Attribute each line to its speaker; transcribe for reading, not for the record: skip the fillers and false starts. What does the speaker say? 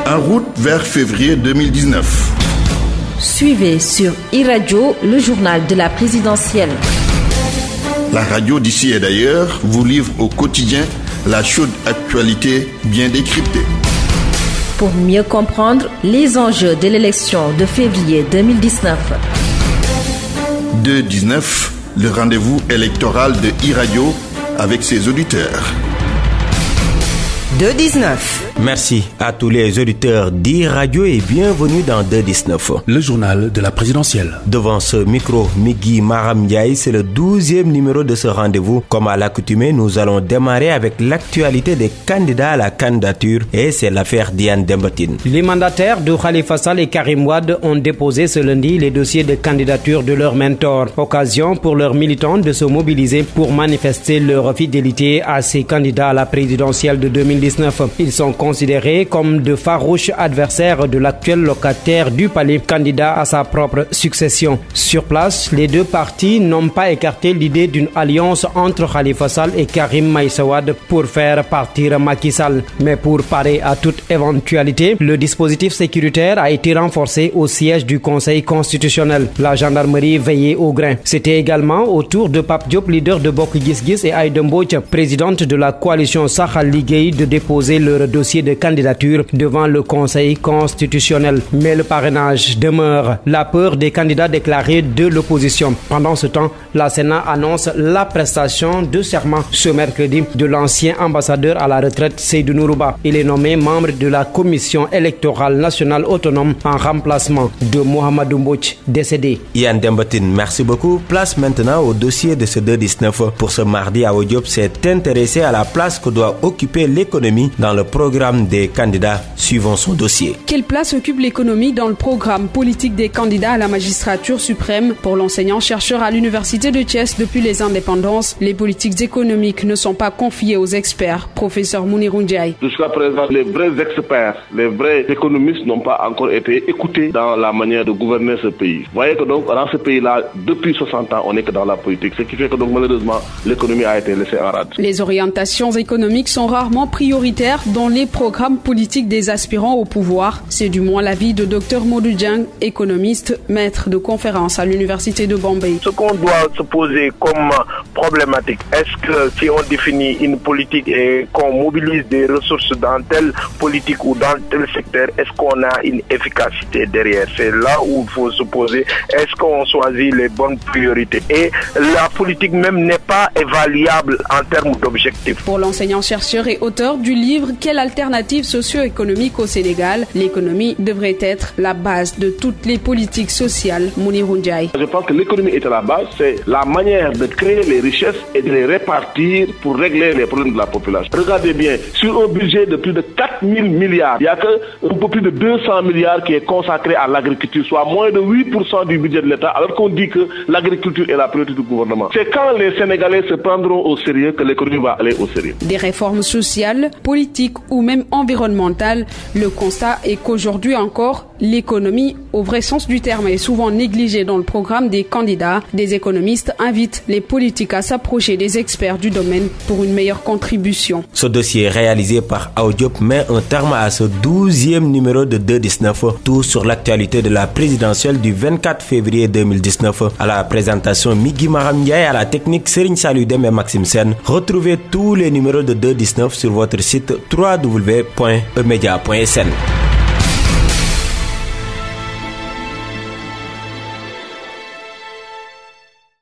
Speaker 1: En route vers février 2019.
Speaker 2: Suivez sur e-Radio le journal de la présidentielle.
Speaker 1: La radio d'ici et d'ailleurs vous livre au quotidien la chaude actualité bien décryptée.
Speaker 2: Pour mieux comprendre les enjeux de l'élection de février 2019.
Speaker 1: 2-19, le rendez-vous électoral de e-Radio avec ses auditeurs.
Speaker 3: 2-19.
Speaker 4: Merci à tous les auditeurs d'e-Radio et bienvenue dans 2-19.
Speaker 5: Le journal de la présidentielle.
Speaker 4: Devant ce micro, Migui Maram Ndiaye, c'est le 12e numéro de ce rendez-vous. Comme à l'accoutumée, nous allons démarrer avec l'actualité des candidats à la candidature et c'est l'affaire Diane Demba Tine.
Speaker 6: Les mandataires de Khalifa Sall et Karim Wade ont déposé ce lundi les dossiers de candidature de leurs mentors. Occasion pour leurs militants de se mobiliser pour manifester leur fidélité à ces candidats à la présidentielle de 2019. Ils sont considérés comme de farouches adversaires de l'actuel locataire du palais, candidat à sa propre succession. Sur place, les deux partis n'ont pas écarté l'idée d'une alliance entre Khalifa Sall et Karim Meïssa Wade pour faire partir Macky Sall. Mais pour parer à toute éventualité, le dispositif sécuritaire a été renforcé au siège du Conseil constitutionnel. La gendarmerie veillait au grain. C'était également au tour de Pape Diop, leader de Bokk Gis Gis, et Aïda Mbodj, présidente de la coalition Saxal Liguèye, de déposer leur dossier de candidature devant le Conseil constitutionnel. Mais le parrainage demeure la peur des candidats déclarés de l'opposition. Pendant ce temps, la Sénat annonce la prestation de serment ce mercredi de l'ancien ambassadeur à la retraite Seydou Nourouba. Il est nommé membre de la Commission électorale nationale autonome en remplacement de Mohamedou Mbodj, décédé.
Speaker 4: Diane Demba Tine, merci beaucoup. Place maintenant au dossier de ce 2-19. Pour ce mardi, Awa Diop s'est intéressé à la place que doit occuper l'économie dans le programme des candidats. Suivant son dossier.
Speaker 7: Quelle place occupe l'économie dans le programme politique des candidats à la magistrature suprême? Pour l'enseignant-chercheur à l'université de Thiès depuis les indépendances, les politiques économiques ne sont pas confiées aux experts. Professeur Mounirou Ndiaye.
Speaker 8: Jusqu'à présent, les vrais experts, les vrais économistes n'ont pas encore été écoutés dans la manière de gouverner ce pays. Vous voyez que donc dans ce pays-là, depuis 60 ans, on n'est que dans la politique. Ce qui fait que donc malheureusement, l'économie a été laissée en rade.
Speaker 7: Les orientations économiques sont rarement prioritaires dans les programmes politiques des aspirants au pouvoir. C'est du moins l'avis de Dr Modou Dieng, économiste, maître de conférence à l'université de Bombay.
Speaker 9: Ce qu'on doit se poser comme problématique, est-ce que si on définit une politique et qu'on mobilise des ressources dans telle politique ou dans tel secteur, est-ce qu'on a une efficacité derrière? C'est là où il faut se poser, est-ce qu'on choisit les bonnes priorités? Et la politique même n'est pas évaluable en termes d'objectifs.
Speaker 7: Pour l'enseignant-chercheur et auteur du livre « Quelle alternative socio-économique au Sénégal ?» l'économie devrait être la base de toutes les politiques sociales. Mounirou Ndiaye.
Speaker 8: Je pense que l'économie est à la base, c'est la manière de créer les richesses et de les répartir pour régler les problèmes de la population. Regardez bien, sur un budget de plus de 4 000 milliards, il n'y a qu'un peu plus de 200 milliards qui est consacré à l'agriculture, soit moins de 8% du budget de l'État, alors qu'on dit que l'agriculture est la priorité du gouvernement. C'est quand les Sénégalais se prendront au sérieux que l'économie va aller au sérieux.
Speaker 7: Des réformes sociales, politiques ou même environnementales, le constat est qu'aujourd'hui encore, l'économie, au vrai sens du terme, est souvent négligée dans le programme des candidats. Des économistes invitent les politiques à s'approcher des experts du domaine pour une meilleure contribution.
Speaker 4: Ce dossier réalisé par Awa Diop met un terme à ce 12e numéro de 2-19. Tout sur l'actualité de la présidentielle du 24 février 2019. À la présentation, Migui Maram Ndiaye, à la technique, Serigne Salou Deme et Maxime Sen. Retrouvez tous les numéros de 2-19 sur votre site www.emedia.sn.